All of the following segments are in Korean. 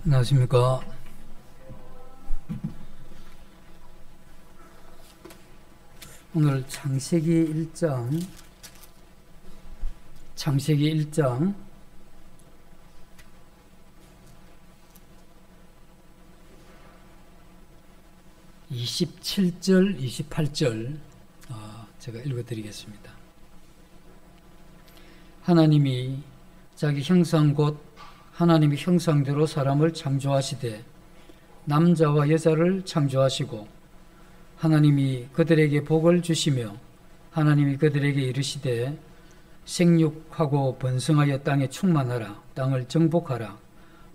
안녕하십니까. 오늘 창세기 1장 27절, 28절 제가 읽어드리겠습니다. 하나님이 자기 형상 곧 하나님의 형상대로 사람을 창조하시되 남자와 여자를 창조하시고 하나님이 그들에게 복을 주시며 하나님이 그들에게 이르시되 생육하고 번성하여 땅에 충만하라. 땅을 정복하라.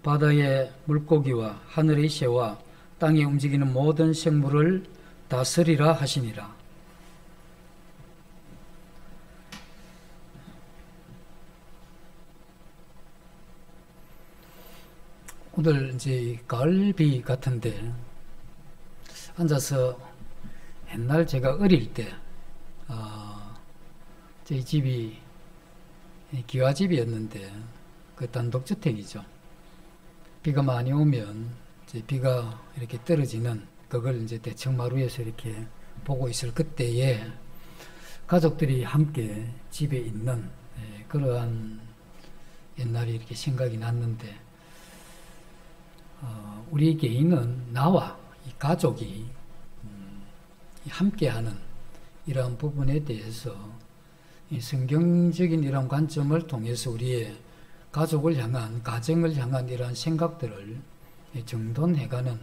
바다의 물고기와 하늘의 새와 땅에 움직이는 모든 생물을 다스리라 하시니라. 오늘 이제 가을비 같은데 앉아서 옛날 제가 어릴 때 저희 집이 기와집이었는데 그 단독주택이죠. 비가 많이 오면 이제 비가 이렇게 떨어지는 그걸 이제 대청마루에서 이렇게 보고 있을 그때에 가족들이 함께 집에 있는 그러한 옛날이 이렇게 생각이 났는데 우리 개인은 나와 이 가족이 함께하는 이러한 부분에 대해서 이 성경적인 이러한 관점을 통해서 우리의 가족을 향한, 가정을 향한 이러한 생각들을 정돈해가는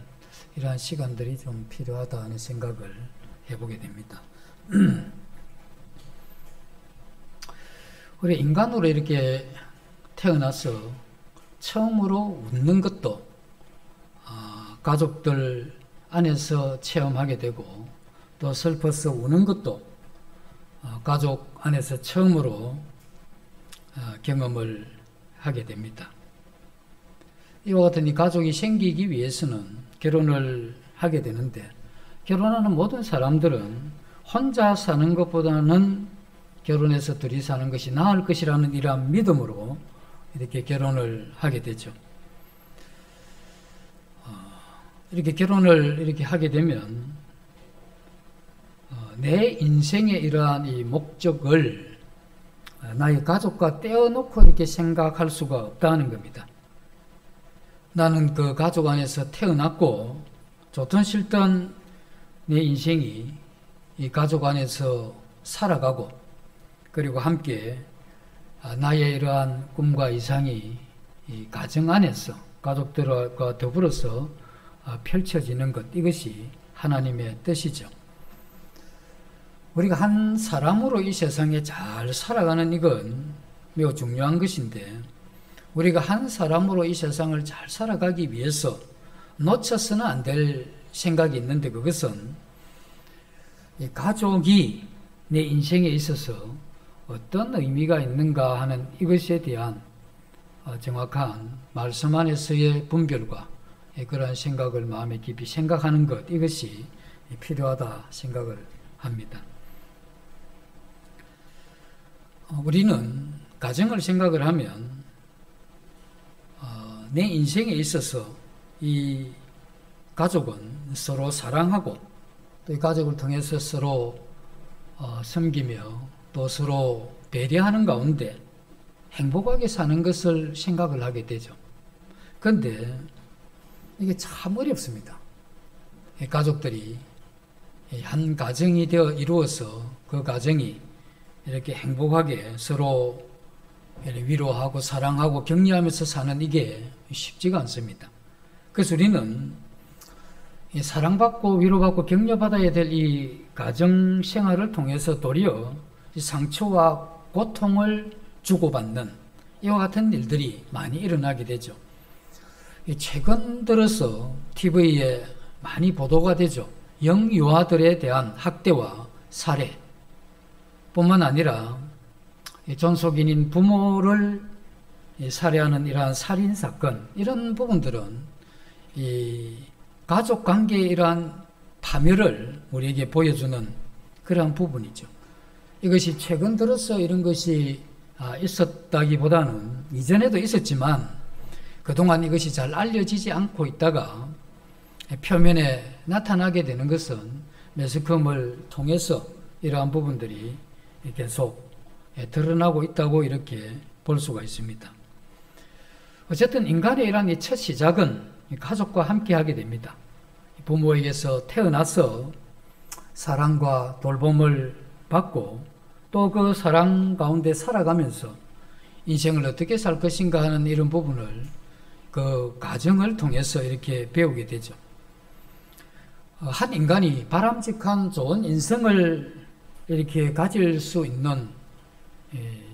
이러한 시간들이 좀 필요하다 하는 생각을 해보게 됩니다. 우리 인간으로 이렇게 태어나서 처음으로 웃는 것도 가족들 안에서 체험하게 되고 또 슬퍼서 우는 것도 가족 안에서 처음으로 경험을 하게 됩니다. 이와 같은 이 가족이 생기기 위해서는 결혼을 하게 되는데 결혼하는 모든 사람들은 혼자 사는 것보다는 결혼해서 둘이 사는 것이 나을 것이라는 이러한 믿음으로 이렇게 결혼을 하게 되죠. 이렇게 결혼을 이렇게 하게 되면 내 인생의 이러한 이 목적을 나의 가족과 떼어놓고 이렇게 생각할 수가 없다는 겁니다. 나는 그 가족 안에서 태어났고 좋든 싫든 내 인생이 이 가족 안에서 살아가고 그리고 함께 나의 이러한 꿈과 이상이 이 가정 안에서 가족들과 더불어서 펼쳐지는 것, 이것이 하나님의 뜻이죠. 우리가 한 사람으로 이 세상에 잘 살아가는 이건 매우 중요한 것인데 우리가 한 사람으로 이 세상을 잘 살아가기 위해서 놓쳐서는 안 될 생각이 있는데 그것은 이 가족이 내 인생에 있어서 어떤 의미가 있는가 하는 이것에 대한 정확한 말씀 안에서의 분별과 그러한 생각을 마음에 깊이 생각하는 것, 이것이 필요하다 생각을 합니다. 우리는 가정을 생각을 하면 내 인생에 있어서 이 가족은 서로 사랑하고 또 이 가족을 통해서 서로 섬기며 또 서로 배려하는 가운데 행복하게 사는 것을 생각을 하게 되죠. 그런데 이게 참 어렵습니다. 가족들이 한 가정이 되어 이루어서 그 가정이 이렇게 행복하게 서로 위로하고 사랑하고 격려하면서 사는 이게 쉽지가 않습니다. 그래서 우리는 사랑받고 위로받고 격려받아야 될 이 가정 생활을 통해서 도리어 상처와 고통을 주고받는 이와 같은 일들이 많이 일어나게 되죠. 최근 들어서 TV에 많이 보도가 되죠. 영유아들에 대한 학대와 살해 뿐만 아니라 존속인인 부모를 살해하는 이러한 살인사건, 이런 부분들은 이 가족관계의 이러한 파멸을 우리에게 보여주는 그러한 부분이죠. 이것이 최근 들어서 이런 것이 있었다기보다는 이전에도 있었지만 그동안 이것이 잘 알려지지 않고 있다가 표면에 나타나게 되는 것은 매스컴을 통해서 이러한 부분들이 계속 드러나고 있다고 이렇게 볼 수가 있습니다. 어쨌든 인간의 이러한 첫 시작은 가족과 함께 하게 됩니다. 부모에게서 태어나서 사랑과 돌봄을 받고 또 그 사랑 가운데 살아가면서 인생을 어떻게 살 것인가 하는 이런 부분을 그 가정을 통해서 이렇게 배우게 되죠. 한 인간이 바람직한 좋은 인생을 이렇게 가질 수 있는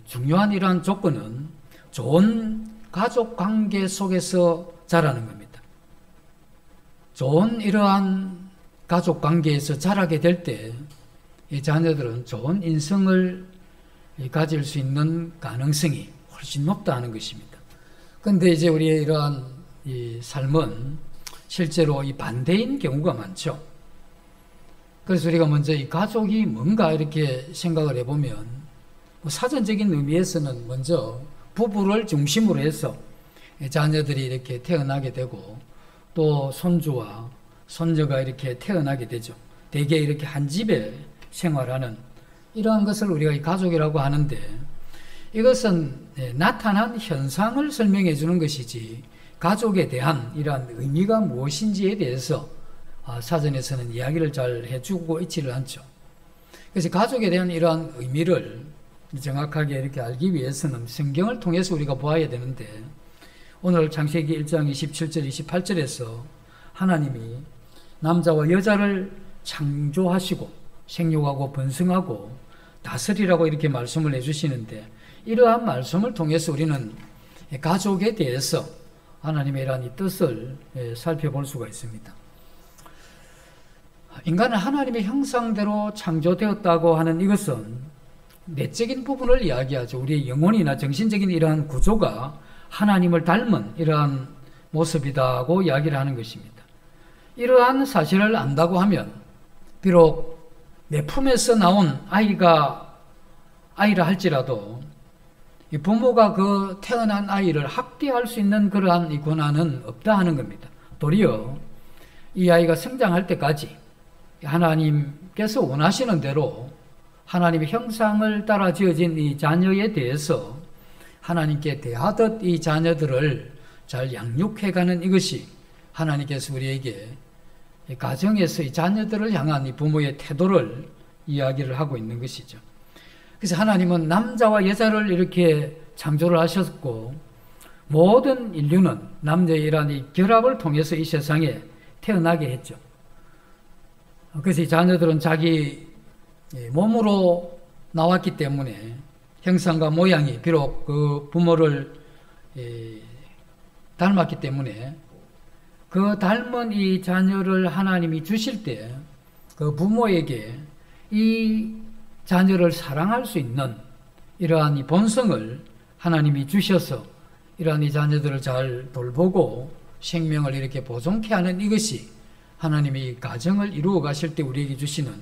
중요한 이러한 조건은 좋은 가족 관계 속에서 자라는 겁니다. 좋은 이러한 가족 관계에서 자라게 될 때 이 자녀들은 좋은 인생을 가질 수 있는 가능성이 훨씬 높다는 것입니다. 그런데 이제 우리의 이러한 이 삶은 실제로 이 반대인 경우가 많죠. 그래서 우리가 먼저 이 가족이 뭔가 이렇게 생각을 해보면 뭐 사전적인 의미에서는 먼저 부부를 중심으로 해서 자녀들이 이렇게 태어나게 되고 또 손주와 손녀가 이렇게 태어나게 되죠. 대개 이렇게 한 집에 생활하는 이러한 것을 우리가 이 가족이라고 하는데 이것은 나타난 현상을 설명해 주는 것이지 가족에 대한 이러한 의미가 무엇인지에 대해서 사전에서는 이야기를 잘 해주고 있지를 않죠. 그래서 가족에 대한 이러한 의미를 정확하게 이렇게 알기 위해서는 성경을 통해서 우리가 보아야 되는데 오늘 창세기 1장 27절 28절에서 하나님이 남자와 여자를 창조하시고 생육하고 번성하고 다스리라고 이렇게 말씀을 해주시는데 이러한 말씀을 통해서 우리는 가족에 대해서 하나님의 이러한 이 뜻을 살펴볼 수가 있습니다. 인간은 하나님의 형상대로 창조되었다고 하는 이것은 내적인 부분을 이야기하죠. 우리의 영혼이나 정신적인 이러한 구조가 하나님을 닮은 이러한 모습이다고 이야기를 하는 것입니다. 이러한 사실을 안다고 하면 비록 내 품에서 나온 아이라 할지라도 이 부모가 그 태어난 아이를 학대할 수 있는 그러한 이 권한은 없다 하는 겁니다. 도리어 이 아이가 성장할 때까지 하나님께서 원하시는 대로 하나님의 형상을 따라 지어진 이 자녀에 대해서 하나님께 대하듯 이 자녀들을 잘 양육해가는 이것이 하나님께서 우리에게 가정에서 이 자녀들을 향한 이 부모의 태도를 이야기를 하고 있는 것이죠. 그래서 하나님은 남자와 여자를 이렇게 창조를 하셨고 모든 인류는 남녀의 이러한 이 결합을 통해서 이 세상에 태어나게 했죠. 그래서 이 자녀들은 자기 몸으로 나왔기 때문에 형상과 모양이 비록 그 부모를 닮았기 때문에 그 닮은 이 자녀를 하나님이 주실 때 그 부모에게 이 자녀를 사랑할 수 있는 이러한 이 본성을 하나님이 주셔서 이러한 이 자녀들을 잘 돌보고 생명을 이렇게 보존케 하는 이것이 하나님이 가정을 이루어 가실 때 우리에게 주시는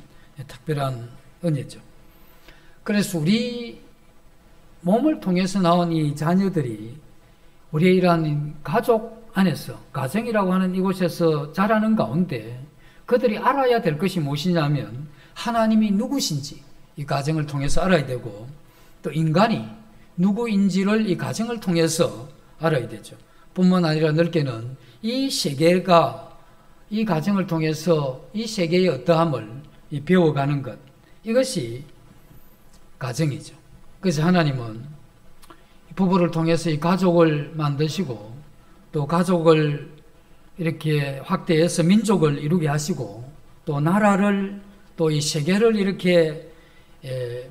특별한 은혜죠. 그래서 우리 몸을 통해서 나온 이 자녀들이 우리의 이러한 가족 안에서 가정이라고 하는 이곳에서 자라는 가운데 그들이 알아야 될 것이 무엇이냐면 하나님이 누구신지 이 가정을 통해서 알아야 되고 또 인간이 누구인지를 이 가정을 통해서 알아야 되죠. 뿐만 아니라 넓게는 이 세계가 이 가정을 통해서 이 세계의 어떠함을 배워가는 것 이것이 가정이죠. 그래서 하나님은 부부를 통해서 이 가족을 만드시고 또 가족을 이렇게 확대해서 민족을 이루게 하시고 또 나라를 또 이 세계를 이렇게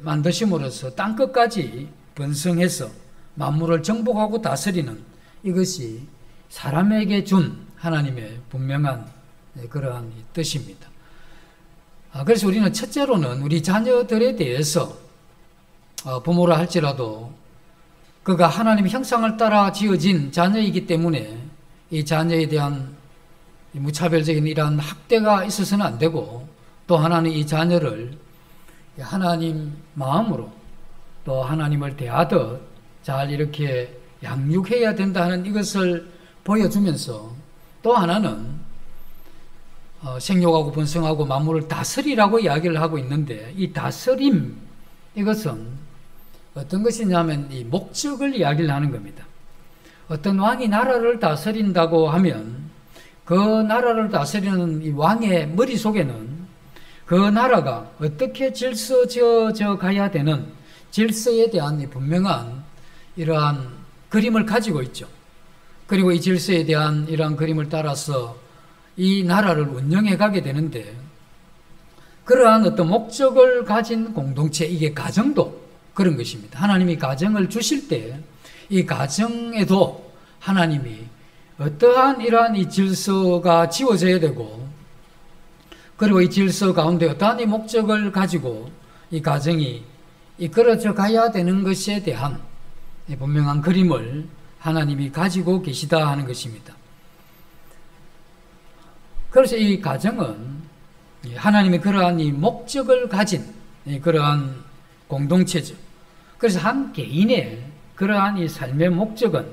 만드심으로써 땅끝까지 번성해서 만물을 정복하고 다스리는 이것이 사람에게 준 하나님의 분명한 그러한 뜻입니다. 그래서 우리는 첫째로는 우리 자녀들에 대해서 부모라 할지라도 그가 하나님의 형상을 따라 지어진 자녀이기 때문에 이 자녀에 대한 무차별적인 이러한 학대가 있어서는 안 되고 또 하나는 이 자녀를 하나님 마음으로 또 하나님을 대하듯 잘 이렇게 양육해야 된다는 이것을 보여주면서 또 하나는 생육하고 번성하고 만물을 다스리라고 이야기를 하고 있는데, 이 다스림, 이것은 어떤 것이냐면 이 목적을 이야기를 하는 겁니다. 어떤 왕이 나라를 다스린다고 하면 그 나라를 다스리는 이 왕의 머릿속에는 그 나라가 어떻게 질서져 가야 되는 질서에 대한 분명한 이러한 그림을 가지고 있죠. 그리고 이 질서에 대한 이러한 그림을 따라서 이 나라를 운영해 가게 되는데, 그러한 어떤 목적을 가진 공동체, 이게 가정도 그런 것입니다. 하나님이 가정을 주실 때 이 가정에도 하나님이 어떠한 이러한 이 질서가 지어져야 되고, 그리고 이 질서 가운데 어떠한 이 목적을 가지고 이 가정이 이끌어져 가야 되는 것에 대한 분명한 그림을 하나님이 가지고 계시다 하는 것입니다. 그래서 이 가정은 하나님이 그러한 이 목적을 가진 그러한 공동체죠. 그래서 한 개인의 그러한 이 삶의 목적은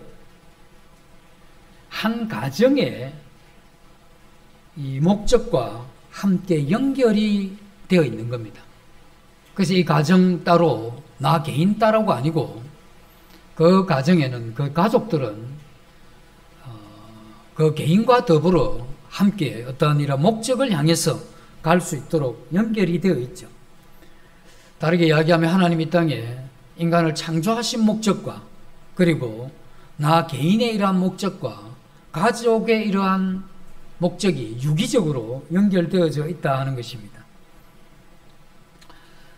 한 가정의 이 목적과 함께 연결이 되어 있는 겁니다. 그래서 이 가정 따로, 나 개인 따로가 아니고, 그 가정에는, 그 가족들은 그 개인과 더불어 함께 어떠한 이런 목적을 향해서 갈 수 있도록 연결이 되어 있죠. 다르게 이야기하면 하나님 이 땅에 인간을 창조하신 목적과, 그리고 나 개인의 이러한 목적과 가족의 이러한 목적이 유기적으로 연결되어져 있다 하는 것입니다.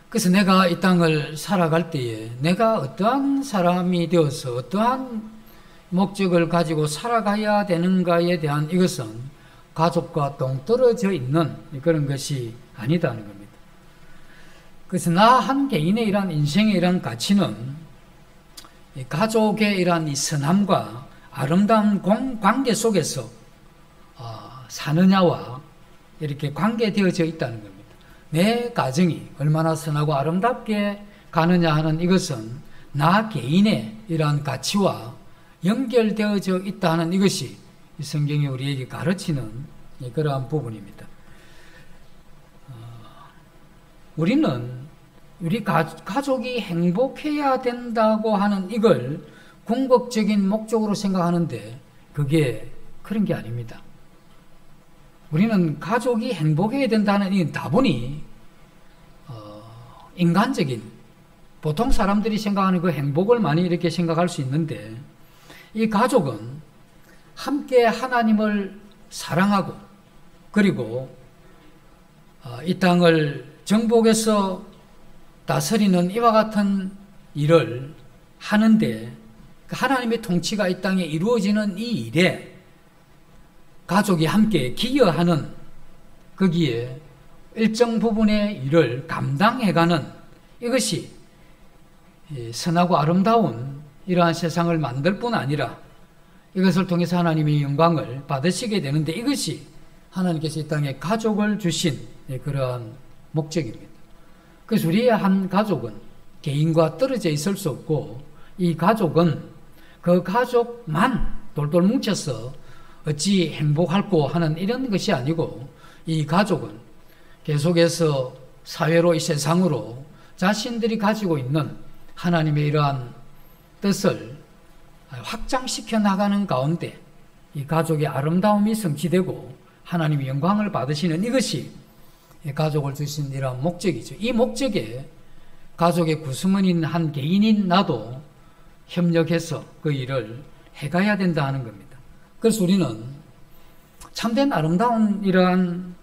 그래서 내가 이 땅을 살아갈 때에 내가 어떠한 사람이 되어서 어떠한 목적을 가지고 살아가야 되는가에 대한, 이것은 가족과 동떨어져 있는 그런 것이 아니다는 겁니다. 그래서 나 한 개인의 이러한 인생의 이러한 가치는 가족의 이러한 이 선함과 아름다운 관계 속에서 사느냐와 이렇게 관계되어져 있다는 겁니다. 내 가정이 얼마나 선하고 아름답게 가느냐 하는 이것은 나 개인의 이러한 가치와 연결되어져 있다 하는 이것이 성경이 우리에게 가르치는 그러한 부분입니다. 우리는 우리 가족이 행복해야 된다고 하는 이걸 궁극적인 목적으로 생각하는데, 그게 그런 게 아닙니다. 우리는 가족이 행복해야 된다는 이 다분히 인간적인, 보통 사람들이 생각하는 그 행복을 많이 이렇게 생각할 수 있는데, 이 가족은 함께 하나님을 사랑하고, 그리고 이 땅을 정복해서 다스리는 이와 같은 일을 하는데, 하나님의 통치가 이 땅에 이루어지는 이 일에 가족이 함께 기여하는, 거기에 일정 부분의 일을 감당해가는, 이것이 선하고 아름다운 이러한 세상을 만들 뿐 아니라 이것을 통해서 하나님의 영광을 받으시게 되는데, 이것이 하나님께서 이 땅에 가족을 주신 그러한 목적입니다. 그래서 우리의 한 가족은 개인과 떨어져 있을 수 없고, 이 가족은 그 가족만 돌돌 뭉쳐서 어찌 행복할꼬 하는 이런 것이 아니고, 이 가족은 계속해서 사회로, 이 세상으로 자신들이 가지고 있는 하나님의 이러한 뜻을 확장시켜 나가는 가운데 이 가족의 아름다움이 성취되고 하나님의 영광을 받으시는, 이것이 가족을 주신 이러한 목적이죠. 이 목적에 가족의 구성원인 한 개인인 나도 협력해서 그 일을 해가야 된다 하는 겁니다. 그래서 우리는 참된 아름다운 이러한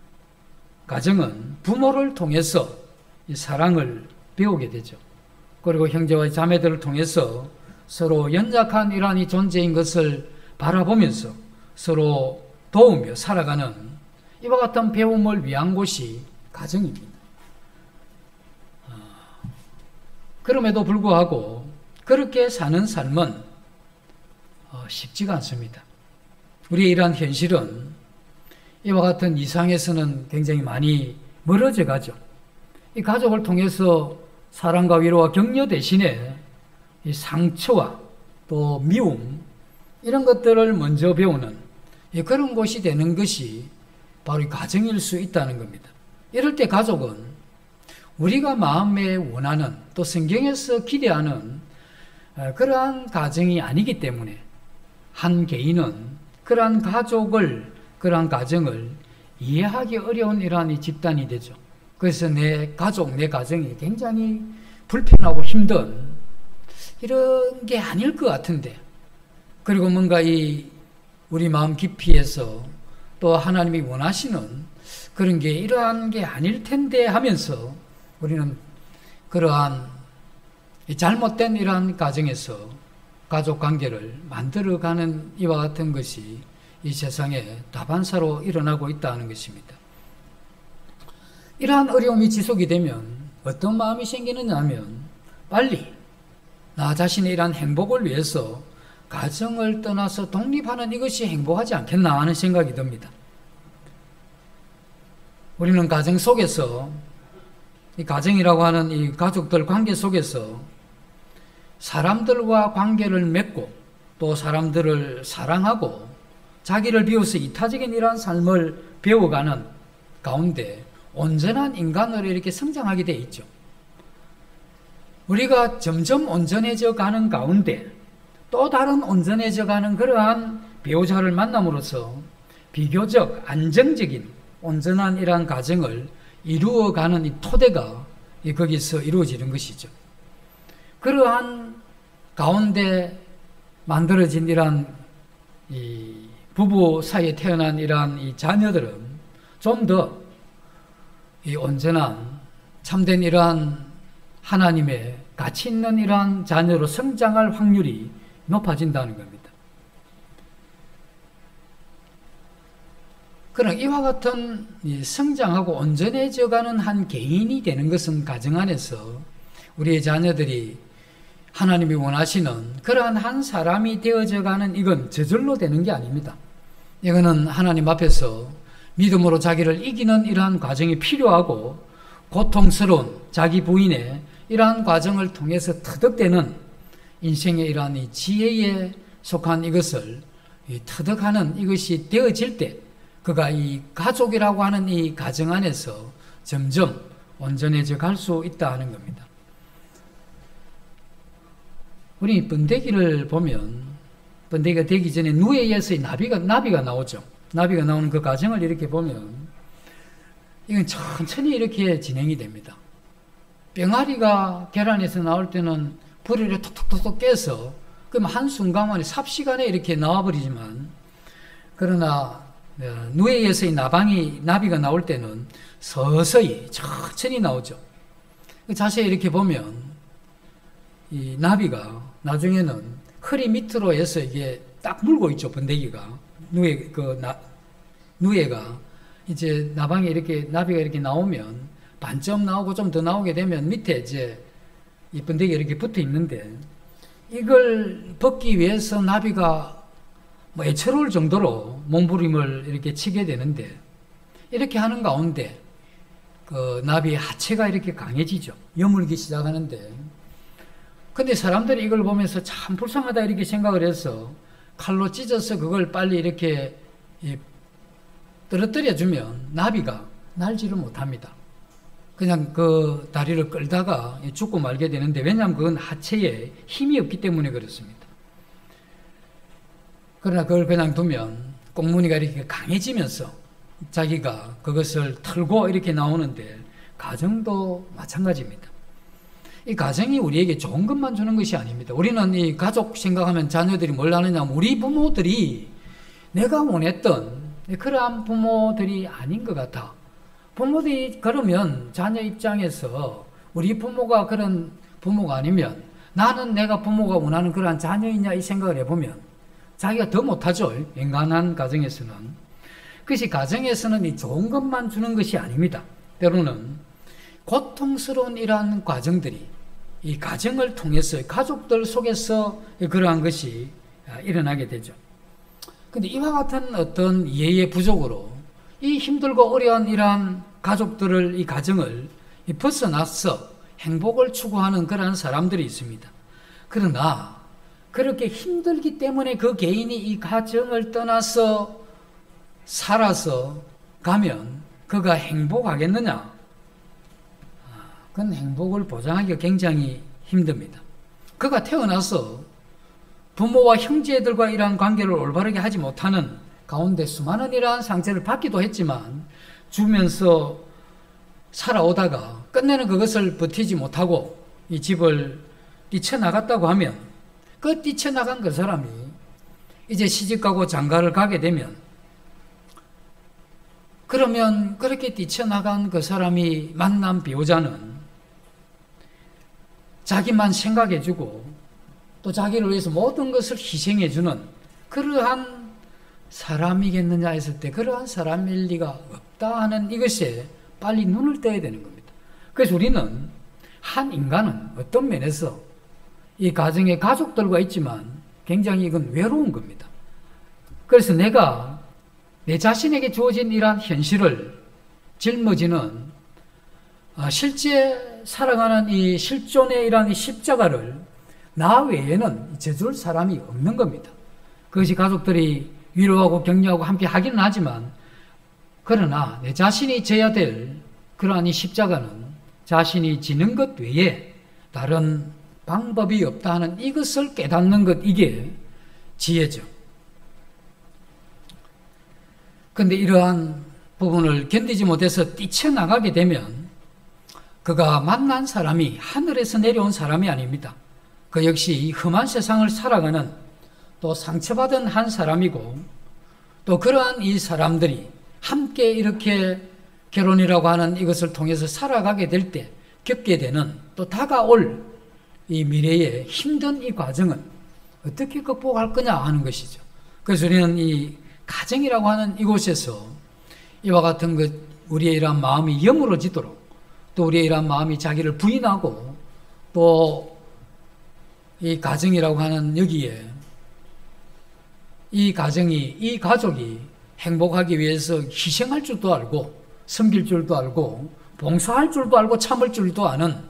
가정은 부모를 통해서 이 사랑을 배우게 되죠. 그리고 형제와 자매들을 통해서 서로 연약한 이러한 이 존재인 것을 바라보면서 서로 도우며 살아가는 이와 같은 배움을 위한 곳이 가정입니다. 그럼에도 불구하고 그렇게 사는 삶은 쉽지가 않습니다. 우리의 이러한 현실은 이와 같은 이상에서는 굉장히 많이 멀어져 가죠. 이 가족을 통해서 사랑과 위로와 격려 대신에 이 상처와 또 미움, 이런 것들을 먼저 배우는 그런 곳이 되는 것이 바로 이 가정일 수 있다는 겁니다. 이럴 때 가족은 우리가 마음에 원하는 또 성경에서 기대하는 그러한 가정이 아니기 때문에 한 개인은 그러한 그러한 가정을 이해하기 어려운 이러한 이 집단이 되죠. 그래서 내 가족, 내 가정이 굉장히 불편하고 힘든 이런 게 아닐 것 같은데, 그리고 뭔가 우리 마음 깊이에서 또 하나님이 원하시는 그런 게 이러한 게 아닐 텐데 하면서 우리는 그러한 잘못된 이러한 가정에서 가족 관계를 만들어가는 이와 같은 것이 이 세상에 다반사로 일어나고 있다는 것입니다. 이러한 어려움이 지속이 되면 어떤 마음이 생기느냐 하면 빨리 나 자신의 이러한 행복을 위해서 가정을 떠나서 독립하는 이것이 행복하지 않겠나 하는 생각이 듭니다. 우리는 가정 속에서 이 가정이라고 하는 이 가족들 관계 속에서 사람들과 관계를 맺고 또 사람들을 사랑하고 자기를 비워서 이타적인 이러한 삶을 배워가는 가운데 온전한 인간으로 이렇게 성장하게 되어 있죠. 우리가 점점 온전해져 가는 가운데 또 다른 온전해져 가는 그러한 배우자를 만남으로써 비교적 안정적인 온전한 이러한 가정을 이루어가는 이 토대가 거기서 이루어지는 것이죠. 그러한 가운데 만들어진 이러한 이 부부 사이에 태어난 이러한 이 자녀들은 좀 더 이 온전한 참된 이러한 하나님의 가치 있는 이러한 자녀로 성장할 확률이 높아진다는 겁니다. 그러나 이와 같은 성장하고 온전해져가는 한 개인이 되는 것은 가정 안에서 우리의 자녀들이 하나님이 원하시는 그러한 한 사람이 되어져가는 이건 저절로 되는 게 아닙니다. 이거는 하나님 앞에서 믿음으로 자기를 이기는 이러한 과정이 필요하고 고통스러운 자기 부인의 이러한 과정을 통해서 터득되는 인생의 이러한 이 지혜에 속한 이것을 터득하는 이것이 되어질 때 그가 이 가족이라고 하는 이 가정 안에서 점점 온전해져 갈 수 있다 하는 겁니다. 우리 번데기를 보면 번데기가 되기 전에 누에에서 나비가 나오죠. 나비가 나오는 그 과정을 이렇게 보면 이건 천천히 이렇게 진행이 됩니다. 병아리가 계란에서 나올 때는 불을 톡톡톡 깨서 그럼 한순간만에 삽시간에 이렇게 나와버리지만 그러나 누에에서의 나비가 나올 때는 서서히 천천히 나오죠. 자세히 이렇게 보면 이 나비가 나중에는 허리 밑으로 해서 이게 딱 물고 있죠. 번데기가 누에가 이제 나방에 이렇게 나비가 이렇게 나오면 반점 나오고 좀 더 나오게 되면 밑에 이제 이 번데기가 이렇게 붙어 있는데 이걸 벗기 위해서 나비가 애처로울 정도로 몸부림을 이렇게 치게 되는데 이렇게 하는 가운데 그 나비의 하체가 이렇게 강해지죠. 여물기 시작하는데 근데 사람들이 이걸 보면서 참 불쌍하다 이렇게 생각을 해서 칼로 찢어서 그걸 빨리 이렇게 떨어뜨려주면 나비가 날지를 못합니다. 그냥 그 다리를 끌다가 죽고 말게 되는데 왜냐하면 그건 하체에 힘이 없기 때문에 그렇습니다. 그러나 그걸 그냥 두면 꽁무니가 이렇게 강해지면서 자기가 그것을 털고 이렇게 나오는데 가정도 마찬가지입니다. 이 가정이 우리에게 좋은 것만 주는 것이 아닙니다. 우리는 이 가족 생각하면 자녀들이 뭘 하느냐 하면 우리 부모들이 내가 원했던 그러한 부모들이 아닌 것 같아. 부모들이 그러면 자녀 입장에서 우리 부모가 그런 부모가 아니면 나는 내가 부모가 원하는 그러한 자녀이냐 이 생각을 해보면 자기가 더 못하죠. 인간한 가정에서는. 그것이 가정에서는 이 좋은 것만 주는 것이 아닙니다. 때로는 고통스러운 이러한 과정들이 이 가정을 통해서 가족들 속에서 그러한 것이 일어나게 되죠. 근데 이와 같은 어떤 이해의 부족으로 이 힘들고 어려운 이러한 가족들을, 이 가정을 벗어나서 행복을 추구하는 그러한 사람들이 있습니다. 그러나 그렇게 힘들기 때문에 그 개인이 이 가정을 떠나서 살아서 가면 그가 행복하겠느냐? 그건 행복을 보장하기가 굉장히 힘듭니다. 그가 태어나서 부모와 형제들과 이러한 관계를 올바르게 하지 못하는 가운데 수많은 이러한 상처를 받기도 했지만 주면서 살아오다가 끝내는 그것을 버티지 못하고 이 집을 뛰쳐나갔다고 하면 그 뛰쳐나간 그 사람이 이제 시집가고 장가를 가게 되면 그러면 그렇게 뛰쳐나간 그 사람이 만난 배우자는 자기만 생각해주고 또 자기를 위해서 모든 것을 희생해주는 그러한 사람이겠느냐 했을 때 그러한 사람일 리가 없다 하는 이것에 빨리 눈을 떼야 되는 겁니다. 그래서 우리는 한 인간은 어떤 면에서 이 가정에 가족들과 있지만 굉장히 이건 외로운 겁니다. 그래서 내가 내 자신에게 주어진 이러한 현실을 짊어지는 실제 살아가는 이 실존의 이러한 이 십자가를 나 외에는 져줄 사람이 없는 겁니다. 그것이 가족들이 위로하고 격려하고 함께 하기는 하지만 그러나 내 자신이 져야 될 그러한 이 십자가는 자신이 지는 것 외에 다른 방법이 없다 하는 이것을 깨닫는 것, 이게 지혜죠. 그런데 이러한 부분을 견디지 못해서 뛰쳐나가게 되면 그가 만난 사람이 하늘에서 내려온 사람이 아닙니다. 그 역시 이 험한 세상을 살아가는 또 상처받은 한 사람이고 또 그러한 이 사람들이 함께 이렇게 결혼이라고 하는 이것을 통해서 살아가게 될 때 겪게 되는 또 다가올 이 미래의 힘든 이 과정은 어떻게 극복할 거냐 하는 것이죠. 그래서 우리는 이 가정이라고 하는 이곳에서 이와 같은 우리의 이러한 마음이 여물어지도록 또 우리의 이러한 마음이 자기를 부인하고 또 이 가정이라고 하는 여기에 이 가정이, 이 가족이 행복하기 위해서 희생할 줄도 알고 섬길 줄도 알고 봉사할 줄도 알고 참을 줄도 아는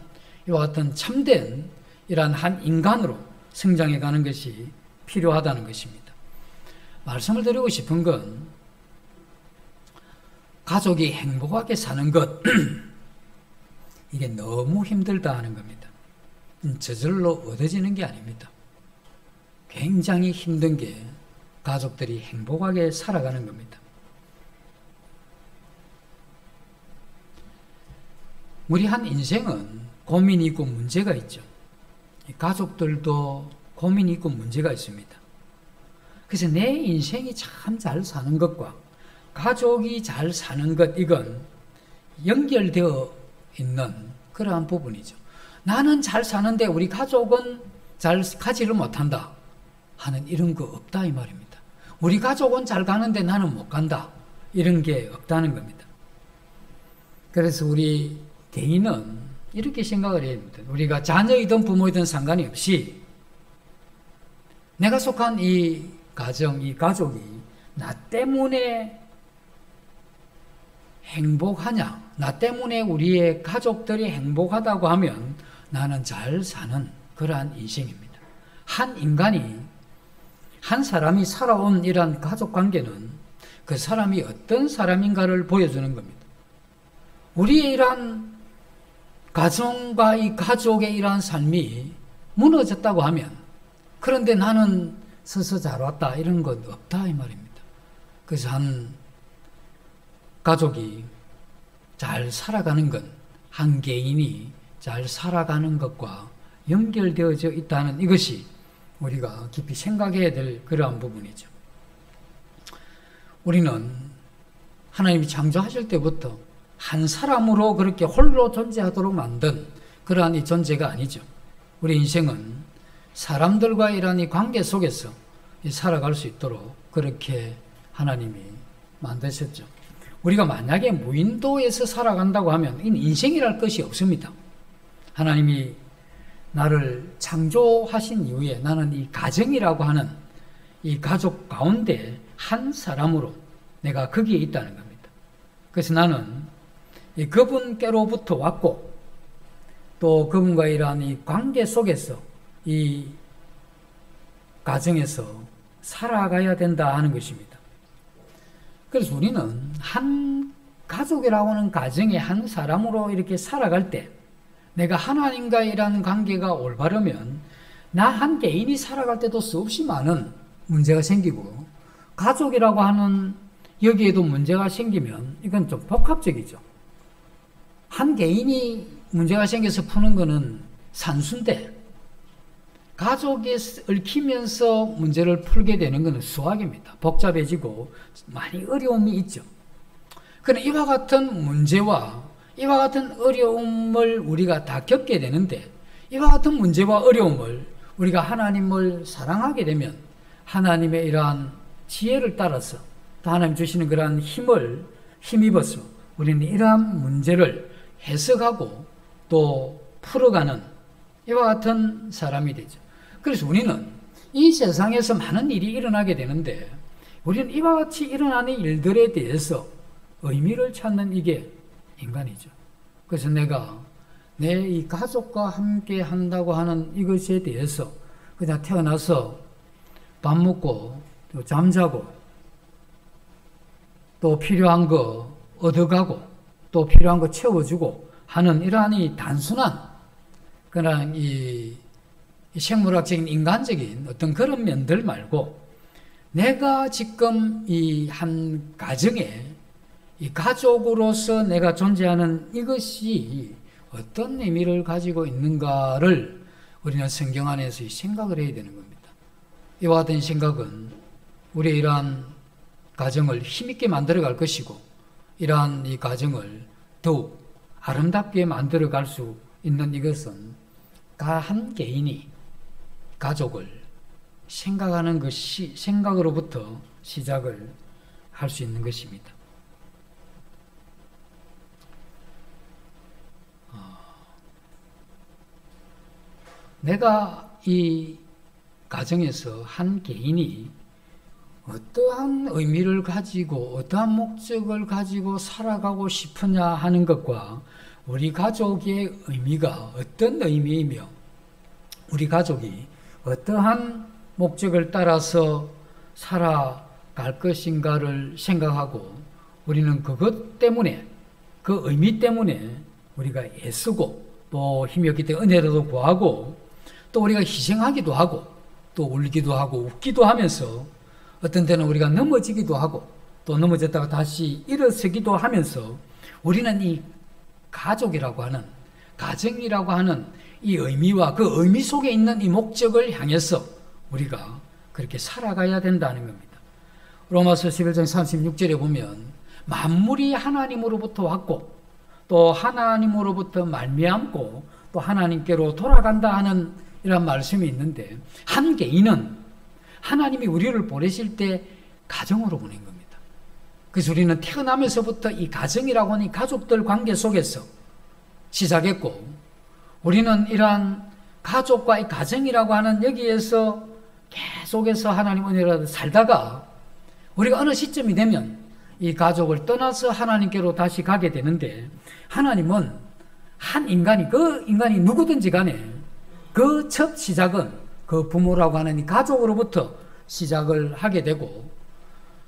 이와 같은 참된 이러한 한 인간으로 성장해 가는 것이 필요하다는 것입니다. 말씀을 드리고 싶은 건 가족이 행복하게 사는 것 이게 너무 힘들다 하는 겁니다. 저절로 얻어지는 게 아닙니다. 굉장히 힘든 게 가족들이 행복하게 살아가는 겁니다. 우리 한 인생은 고민이 있고 문제가 있죠. 가족들도 고민이 있고 문제가 있습니다. 그래서 내 인생이 참 잘 사는 것과 가족이 잘 사는 것, 이건 연결되어 있는 그러한 부분이죠. 나는 잘 사는데 우리 가족은 잘 가지를 못한다 하는 이런 거 없다 이 말입니다. 우리 가족은 잘 가는데 나는 못 간다, 이런 게 없다는 겁니다. 그래서 우리 개인은 이렇게 생각을 해야 됩니다. 우리가 자녀이든 부모이든 상관이 없이 내가 속한 이 가정, 이 가족이 나 때문에 행복하냐, 나 때문에 우리의 가족들이 행복하다고 하면 나는 잘 사는 그러한 인생입니다. 한 인간이, 한 사람이 살아온 이러한 가족 관계는 그 사람이 어떤 사람인가를 보여주는 겁니다. 우리의 이러한 가정과 이 가족의 이러한 삶이 무너졌다고 하면, 그런데 나는 서서 잘 왔다, 이런 건 없다 이 말입니다. 그래서 한 가족이 잘 살아가는 건 한 개인이 잘 살아가는 것과 연결되어져 있다는 이것이 우리가 깊이 생각해야 될 그러한 부분이죠. 우리는 하나님이 창조하실 때부터 한 사람으로 그렇게 홀로 존재하도록 만든 그러한 이 존재가 아니죠. 우리 인생은 사람들과 이러한 이 관계 속에서 살아갈 수 있도록 그렇게 하나님이 만드셨죠. 우리가 만약에 무인도에서 살아간다고 하면 인생이랄 것이 없습니다. 하나님이 나를 창조하신 이후에 나는 이 가정이라고 하는 이 가족 가운데 한 사람으로 내가 거기에 있다는 겁니다. 그래서 나는 그분께로부터 왔고 또 그분과 이러한 이 관계 속에서 이 가정에서 살아가야 된다 하는 것입니다. 그래서 우리는 한 가족이라고 하는 가정의 한 사람으로 이렇게 살아갈 때 내가 하나님과이라는 관계가 올바르면 나 한 개인이 살아갈 때도 수없이 많은 문제가 생기고 가족이라고 하는 여기에도 문제가 생기면 이건 좀 복합적이죠. 한 개인이 문제가 생겨서 푸는 거는 산수인데 가족이 얽히면서 문제를 풀게 되는 것은 수학입니다. 복잡해지고 많이 어려움이 있죠. 그러나 이와 같은 문제와 이와 같은 어려움을 우리가 다 겪게 되는데 이와 같은 문제와 어려움을 우리가 하나님을 사랑하게 되면 하나님의 이러한 지혜를 따라서 또 하나님 주시는 그러한 힘을 힘입어서 우리는 이러한 문제를 해석하고 또 풀어가는 이와 같은 사람이 되죠. 그래서 우리는 이 세상에서 많은 일이 일어나게 되는데 우리는 이와 같이 일어나는 일들에 대해서 의미를 찾는 이게 인간이죠. 그래서 내가 내 이 가족과 함께 한다고 하는 이것에 대해서 그냥 태어나서 밥 먹고 또 잠자고 또 필요한 거 얻어가고 또 필요한 거 채워주고 하는 이러한 이 단순한 그런 이 생물학적인 인간적인 어떤 그런 면들 말고 내가 지금 이 한 가정에 이 가족으로서 내가 존재하는 이것이 어떤 의미를 가지고 있는가를 우리는 성경 안에서 생각을 해야 되는 겁니다. 이와 같은 생각은 우리의 이러한 가정을 힘있게 만들어갈 것이고 이러한 이 가정을 더욱 아름답게 만들어갈 수 있는 이것은 한 개인이 가족을 생각하는 것이 생각으로부터 시작을 할 수 있는 것입니다. 내가 이 가정에서 한 개인이 어떠한 의미를 가지고 어떠한 목적을 가지고 살아가고 싶으냐 하는 것과 우리 가족의 의미가 어떤 의미이며 우리 가족이 어떠한 목적을 따라서 살아갈 것인가를 생각하고 우리는 그것 때문에 그 의미 때문에 우리가 애쓰고 또 힘이 없기 때문에 은혜도 구하고 또 우리가 희생하기도 하고 또 울기도 하고 웃기도 하면서 어떤 때는 우리가 넘어지기도 하고 또 넘어졌다가 다시 일어서기도 하면서 우리는 이 가족이라고 하는 가정이라고 하는 이 의미와 그 의미 속에 있는 이 목적을 향해서 우리가 그렇게 살아가야 된다는 겁니다. 로마서 11장 36절에 보면 만물이 하나님으로부터 왔고 또 하나님으로부터 말미암고 또 하나님께로 돌아간다 하는 이런 말씀이 있는데 한 개인은 하나님이 우리를 보내실 때 가정으로 보낸 겁니다. 그래서 우리는 태어나면서부터 이 가정이라고 하는 이 가족들 관계 속에서 시작했고 우리는 이러한 가족과 이 가정이라고 하는 여기에서 계속해서 하나님 은혜로 살다가 우리가 어느 시점이 되면 이 가족을 떠나서 하나님께로 다시 가게 되는데 하나님은 한 인간이 그 인간이 누구든지 간에 그 첫 시작은 그 부모라고 하는 이 가족으로부터 시작을 하게 되고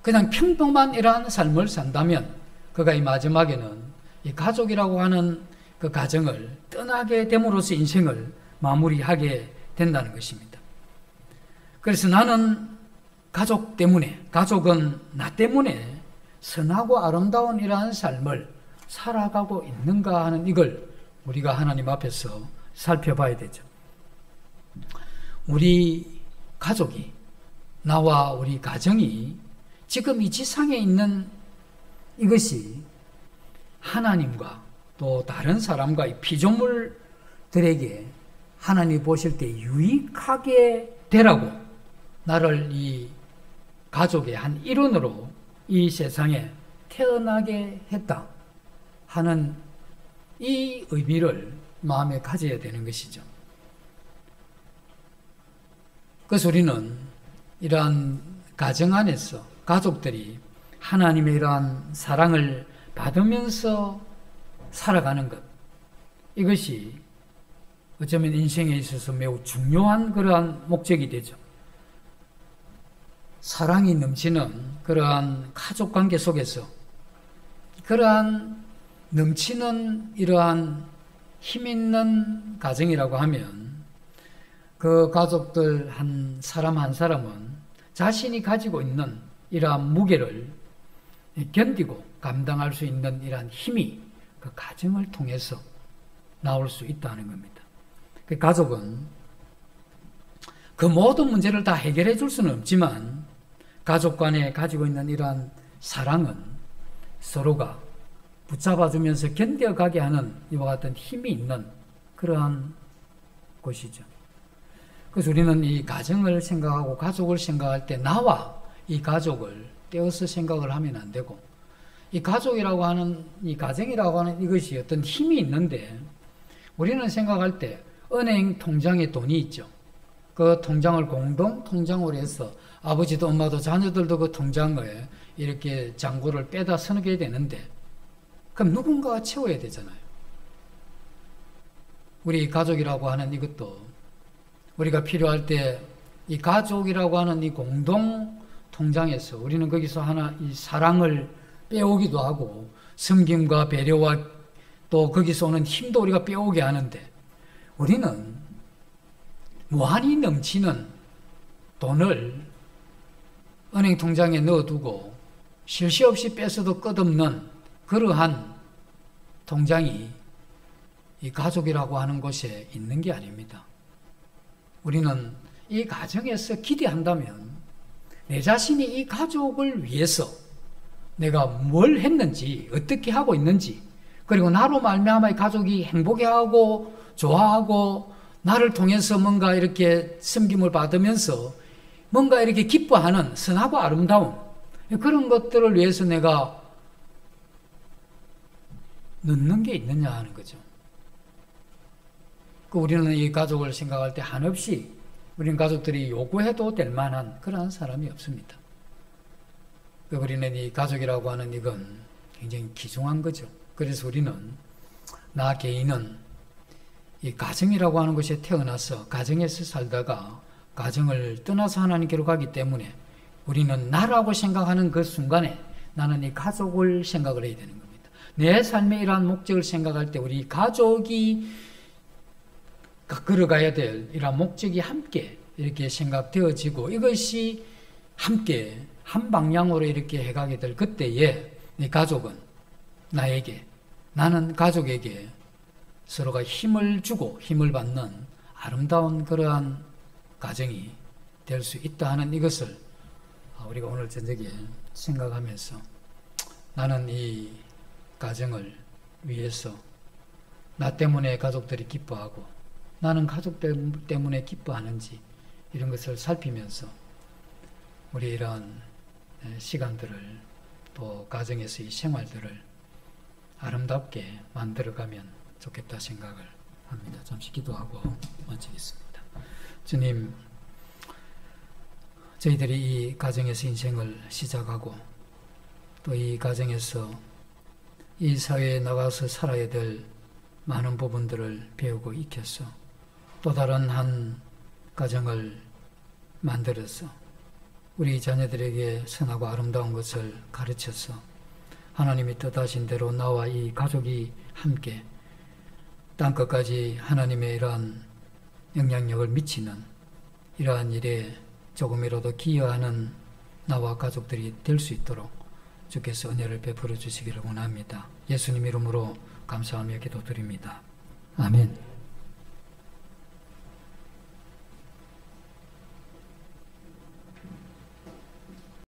그냥 평범한 이러한 삶을 산다면 그가 이 마지막에는 이 가족이라고 하는 그 가정을 떠나게 됨으로써 인생을 마무리하게 된다는 것입니다. 그래서 나는 가족 때문에 가족은 나 때문에 선하고 아름다운 이러한 삶을 살아가고 있는가 하는 이걸 우리가 하나님 앞에서 살펴봐야 되죠. 우리 가족이 나와 우리 가정이 지금 이 지상에 있는 이것이 하나님과 또 다른 사람과 이 피조물들에게 하나님이 보실 때 유익하게 되라고 나를 이 가족의 한 일원으로 이 세상에 태어나게 했다 하는 이 의미를 마음에 가져야 되는 것이죠. 그래서 우리는 이러한 가정 안에서 가족들이 하나님의 이러한 사랑을 받으면서 살아가는 것, 이것이 어쩌면 인생에 있어서 매우 중요한 그러한 목적이 되죠. 사랑이 넘치는 그러한 가족 관계 속에서 그러한 넘치는 이러한 힘 있는 가정이라고 하면 그 가족들 한 사람 한 사람은 자신이 가지고 있는 이러한 무게를 견디고 감당할 수 있는 이러한 힘이 그 가정을 통해서 나올 수 있다는 겁니다. 그 가족은 그 모든 문제를 다 해결해 줄 수는 없지만 가족 간에 가지고 있는 이러한 사랑은 서로가 붙잡아주면서 견뎌가게 하는 이와 같은 힘이 있는 그러한 곳이죠. 그래서 우리는 이 가정을 생각하고 가족을 생각할 때 나와 이 가족을 떼어서 생각을 하면 안 되고 이 가족이라고 하는 이 가정이라고 하는 이것이 어떤 힘이 있는데 우리는 생각할 때 은행 통장에 돈이 있죠. 그 통장을 공동 통장으로 해서 아버지도 엄마도 자녀들도 그 통장에 이렇게 잔고를 빼다 서너게 되는데 그럼 누군가가 채워야 되잖아요. 우리 가족이라고 하는 이것도 우리가 필요할 때 이 가족이라고 하는 이 공동 통장에서 우리는 거기서 하나 이 사랑을 빼오기도 하고 섬김과 배려와 또 거기서 오는 힘도 우리가 빼오게 하는데 우리는 무한히 넘치는 돈을 은행 통장에 넣어두고 쉴 새 없이 뺏어도 끝없는 그러한 통장이 이 가족이라고 하는 곳에 있는 게 아닙니다. 우리는 이 가정에서 기대한다면 내 자신이 이 가족을 위해서 내가 뭘 했는지 어떻게 하고 있는지 그리고 나로 말미암아 이 가족이 행복해하고 좋아하고 나를 통해서 뭔가 이렇게 섬김을 받으면서 뭔가 이렇게 기뻐하는 선하고 아름다운 그런 것들을 위해서 내가 넣는 게 있느냐 하는 거죠. 우리는 이 가족을 생각할 때 한없이 우리는 가족들이 요구해도 될 만한 그러한 사람이 없습니다. 우리는 이 가족이라고 하는 이건 굉장히 귀중한 거죠. 그래서 우리는 나 개인은 이 가정이라고 하는 것에 태어나서 가정에서 살다가 가정을 떠나서 하나님께로 가기 때문에 우리는 나라고 생각하는 그 순간에 나는 이 가족을 생각을 해야 되는 겁니다. 내 삶의 이러한 목적을 생각할 때 우리 가족이 걸어가야 될 이러한 목적이 함께 이렇게 생각되어지고 이것이 함께 한 방향으로 이렇게 해가게 될 그때에 이 가족은 나에게 나는 가족에게 서로가 힘을 주고 힘을 받는 아름다운 그러한 가정이 될 수 있다 하는 이것을 우리가 오늘 저녁에 생각하면서 나는 이 가정을 위해서 나 때문에 가족들이 기뻐하고 나는 가족 때문에 기뻐하는지 이런 것을 살피면서 우리 이런 시간들을 또 가정에서의 생활들을 아름답게 만들어가면 좋겠다 생각을 합니다. 잠시 기도하고 마치겠습니다. 주님, 저희들이 이 가정에서 인생을 시작하고 또 이 가정에서 이 사회에 나가서 살아야 될 많은 부분들을 배우고 익혀서 또 다른 한 가정을 만들어서 우리 자녀들에게 선하고 아름다운 것을 가르쳐서 하나님이 뜻하신 대로 나와 이 가족이 함께 땅끝까지 하나님의 이러한 영향력을 미치는 이러한 일에 조금이라도 기여하는 나와 가족들이 될 수 있도록 주께서 은혜를 베풀어 주시기를 원합니다. 예수님 이름으로 감사하며 기도드립니다. 아멘.